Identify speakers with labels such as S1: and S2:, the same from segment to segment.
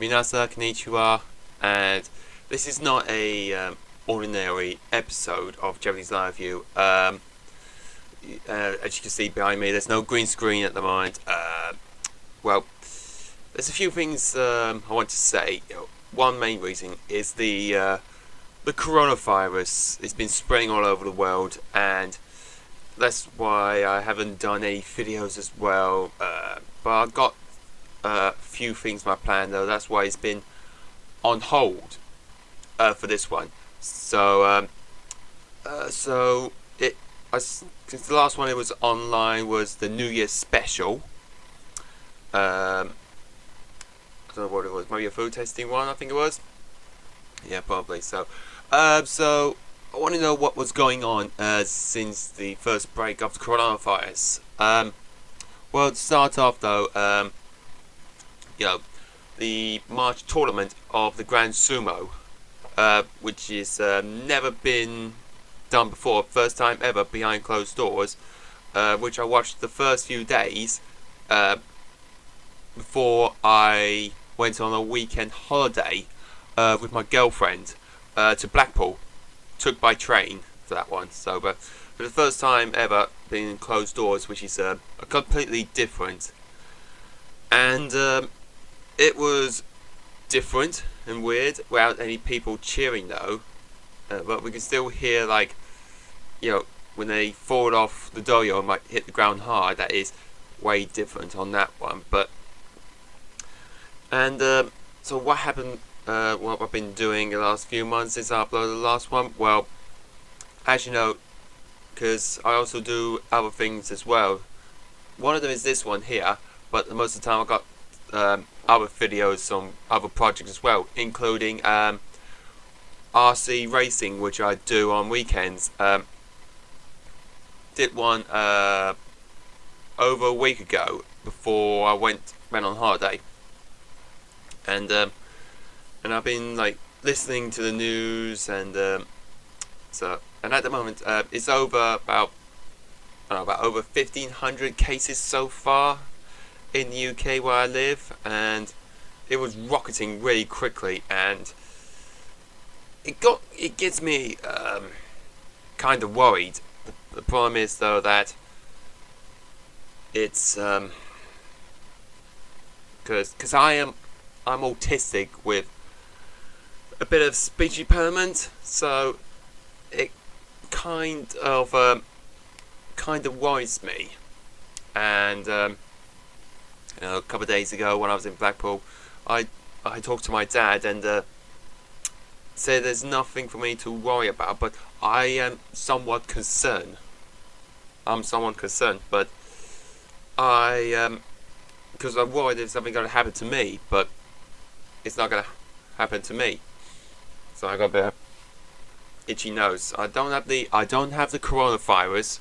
S1: Minasa konnichiwa, and this is not a ordinary episode of Japanese Live View. As you can see behind me, there's no green screen at the moment. Well, there's a few things I want to say. One main reason is the coronavirus. It's been spreading all over the world, and that's why I haven't done any videos as well. But I've got a few things in my plan though. That's why it's been on hold for this one. So since the last one it was online was the New Year's special. I don't know what it was. Maybe a food tasting one. I think it was. Yeah, probably. So I want to know what was going on since the first break of the coronavirus. Well, to start off though, the March tournament of the Grand Sumo, which is never been done before, first time ever behind closed doors, which I watched the first few days before I went on a weekend holiday with my girlfriend to Blackpool. Took by train for that one. So, but for the first time ever being in closed doors, which is a completely different, and it was different and weird without any people cheering though. But we can still hear, like, when they fall off the dojo and might hit the ground hard. That is way different on that one. But so what happened? What I've been doing the last few months since I uploaded the last one. Well, as you know, because I also do other things as well. One of them is this one here, but most of the time I got other videos on other projects as well, including RC racing, which I do on weekends. Did one over a week ago before I went on holiday, and I've been like listening to the news, and and at the moment it's over about over 1,500 cases so far in the UK where I live, and it was rocketing really quickly, and it gets me kind of worried. The problem is though that it's because I'm autistic with a bit of speech impairment, so it kind of worries me. And a couple of days ago when I was in Blackpool, I talked to my dad and said there's nothing for me to worry about, but I am somewhat concerned. But because I'm worried there's something going to happen to me, but it's not going to happen to me. So I got a bit of itchy nose. I don't have the coronavirus,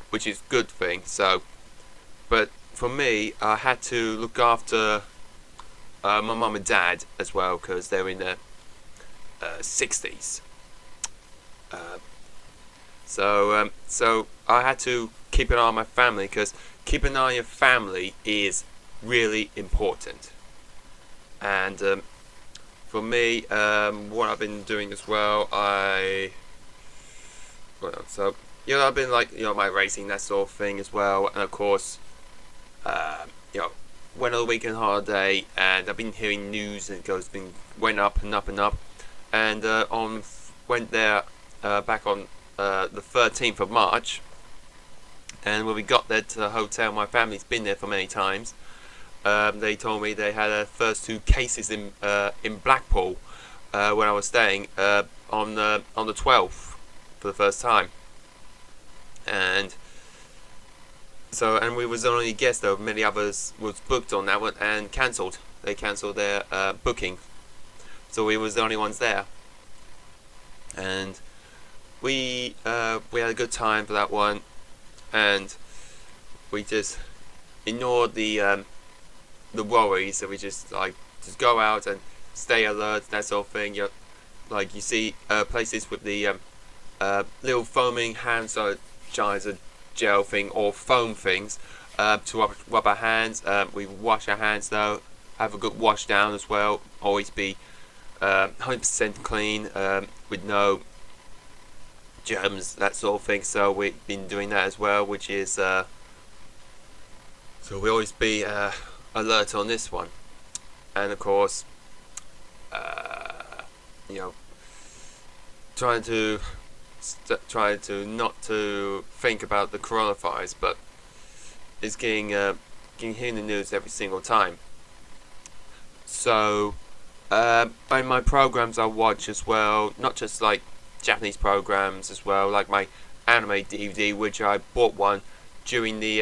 S1: which is a good thing. So, but for me, I had to look after my mum and dad as well, because they're in their 60s. So I had to keep an eye on my family, because keeping an eye on your family is really important. And for me, what I've been doing as well, I've been like, my racing, that sort of thing as well, and of course, went on a weekend holiday, and I've been hearing news, and went up and up and up, and went there back on the 13th of March, and when we got there to the hotel, my family's been there for many times. They told me they had their first 2 cases in Blackpool when I was staying on the 12th for the first time, and we was the only guest though. Many others was booked on that one and cancelled. They cancelled their booking, so we was the only ones there, and we had a good time for that one, and we just ignored the worries, and we just go out and stay alert, that sort of thing. You see places with the little foaming hand sanitizer gel thing or foam things to rub our hands. We wash our hands though have a good wash down as well. Always be 100% clean with no germs, that sort of thing. So we've been doing that as well, which is so we always be alert on this one. And of course, you know, trying to not to think about the coronavirus, but it's getting hearing the news every single time. So by my programs I watch as well, not just like Japanese programs as well, like my anime DVD, which I bought one during the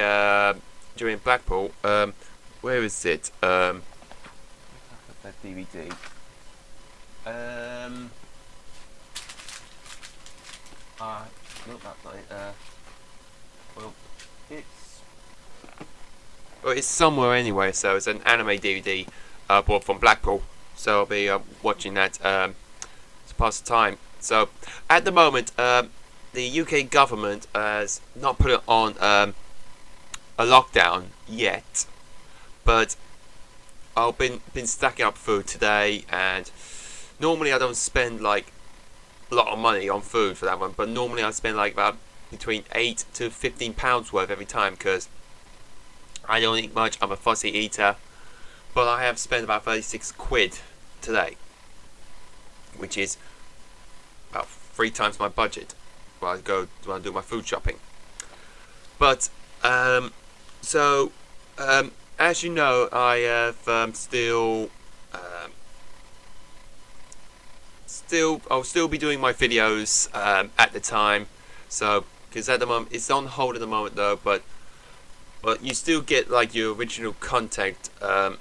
S1: during Blackpool. Where is it? That DVD. No, that's not it. Well, it's somewhere anyway. So it's an anime DVD bought from Blackpool. So I'll be watching that to pass the time. So at the moment, the UK government has not put it on a lockdown yet, but I've been stacking up food today, and normally I don't spend like a lot of money on food for that one, but normally I spend like about between £8 to £15 worth every time, because I don't eat much. I'm a fussy eater, but I have spent about 36 quid today, which is about 3 times my budget when I do my food shopping. But as you know, I have I'll still be doing my videos at the time. So because at the moment it's on hold at the moment though, but you still get like your original content on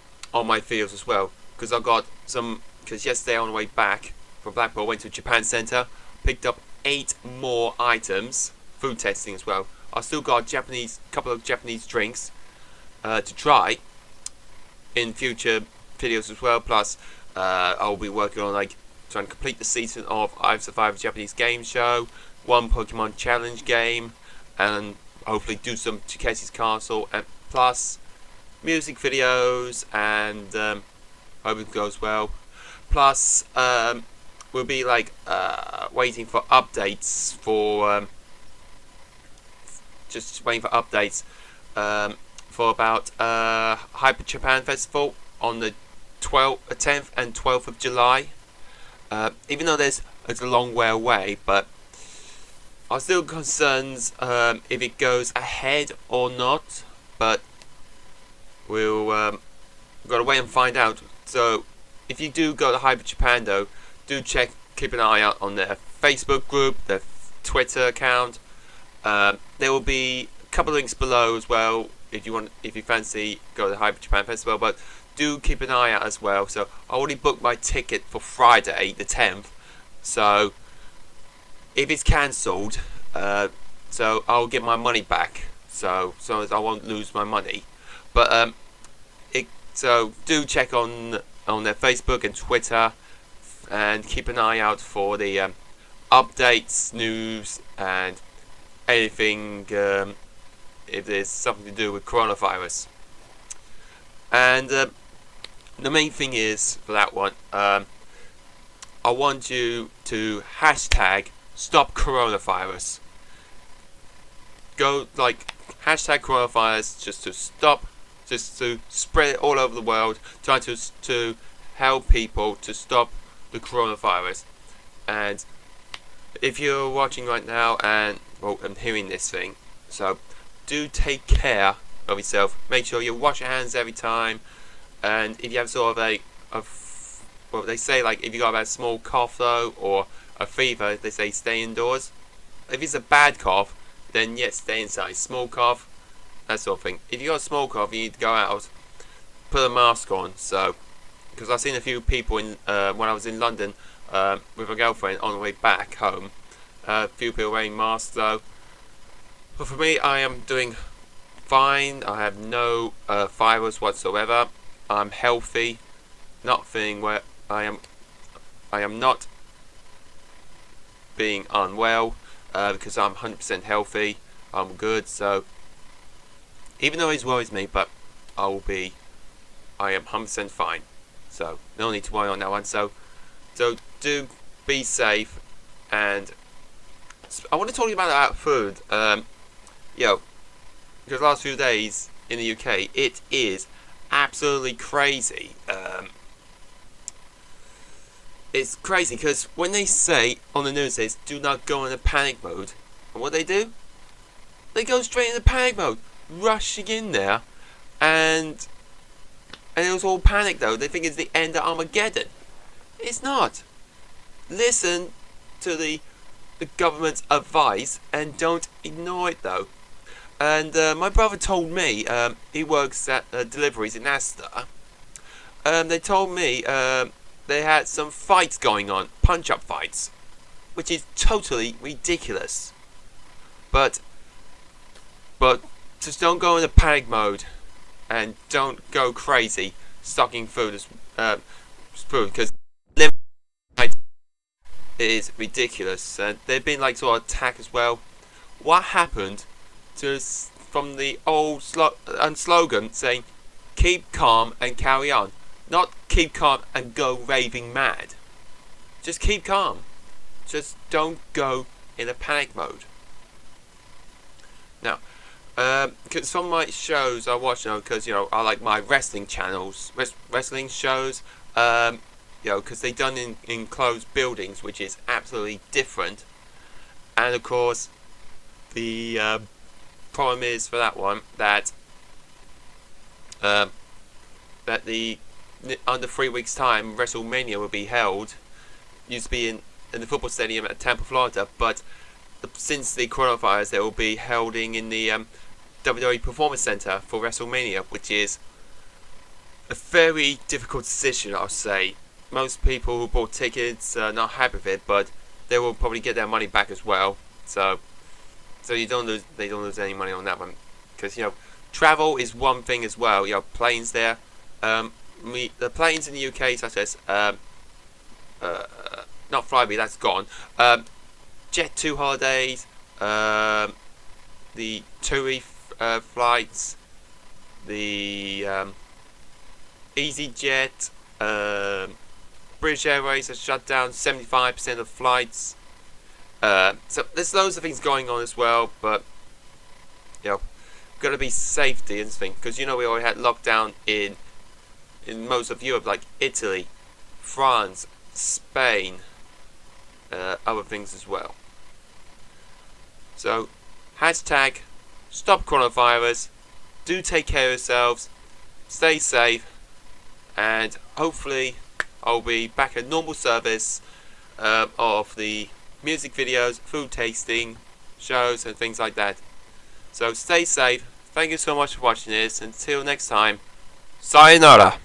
S1: my videos as well. Because I got some. Because yesterday on the way back from Blackpool, I went to Japan Centre, picked up 8 more items, food testing as well. I still got couple of Japanese drinks to try in future videos as well. Plus, I'll be working on like trying to complete the season of I've Survived Japanese Game Show, one Pokemon Challenge game, and hopefully do some Takeshi's Castle, and plus music videos, and hope it goes well. Plus, we'll be like waiting for updates for just waiting for updates for about Hyper Japan Festival on the 10th and 12th of July. Even though it's a long way away, but I'm still concerned if it goes ahead or not. But we've got to wait and find out. So if you do go to Hyper Japan though, do keep an eye out on their Facebook group, their Twitter account. There will be a couple of links below as well if you fancy go to the Hyper Japan Festival. But do keep an eye out as well. So I already booked my ticket for Friday the 10th. So if it's cancelled, so I'll get my money back. So as I won't lose my money. But so do check on their Facebook and Twitter, and keep an eye out for the updates, news, and anything if there's something to do with coronavirus. And the main thing is for that one, I want you to hashtag stop coronavirus. Go like hashtag coronavirus just to spread it all over the world, trying to help people to stop the coronavirus. And if you're watching right now and I'm hearing this thing, so do take care of yourself. Make sure you wash your hands every time. And if you have sort of well, they say like if you got a small cough though, or a fever, they say stay indoors. If it's a bad cough, then yes, stay inside. Small cough, that sort of thing. If you got a small cough, you need to go out, put a mask on. So, because I've seen a few people when I was in London with a girlfriend on the way back home, a few people wearing masks though. But for me, I am doing fine. I have no virus whatsoever. I'm healthy. Nothing where I am not being unwell because I'm 100% healthy. I'm good. So even though it worries me, but I'll I am 100% fine. So no need to worry on that one. So do be safe. And I want to talk about food. Because the last few days in the UK, it is absolutely crazy. It's crazy because when they say on the news, says do not go in a panic mode, and what they do, they go straight into panic mode, rushing in there, and it was all panic though. They think it's the end of Armageddon. It's not. Listen to the government's advice and don't ignore it though. And my brother told me, he works at deliveries in Asda. They told me they had some fights going on, punch-up fights, which is totally ridiculous. But just don't go into panic mode, and don't go crazy stocking food because it is ridiculous. And they've been like sort of attacked as well. What happened from the old slogan saying keep calm and carry on, not keep calm and go raving mad. Just keep calm, just don't go in a panic mode. Now because some of my shows I watch, because I like my wrestling channels, wrestling shows, because they done in closed buildings, which is absolutely different. And of course the problem is for that one that under 3 weeks time WrestleMania will be held. Used to be in the football stadium at Tampa, Florida, but since the coronavirus, they will be held in the WWE Performance Center for WrestleMania, which is a very difficult decision, I'll say. Most people who bought tickets are not happy with it, but they will probably get their money back as well. So they don't lose any money on that one, because travel is one thing as well. Planes there, the planes in the UK, such as not Flybe, that's gone. Jet2 holidays, the TUI flights, the EasyJet, British Airways has shut down 75% of flights. So there's loads of things going on as well, but gotta be safety and things, because we already had lockdown in most of Europe, like Italy, France, Spain, other things as well. So hashtag stop coronavirus, do take care of yourselves, stay safe, and hopefully I'll be back at normal service of the music videos, food tasting shows and things like that. So stay safe. Thank you so much for watching this. Until next time, sayonara.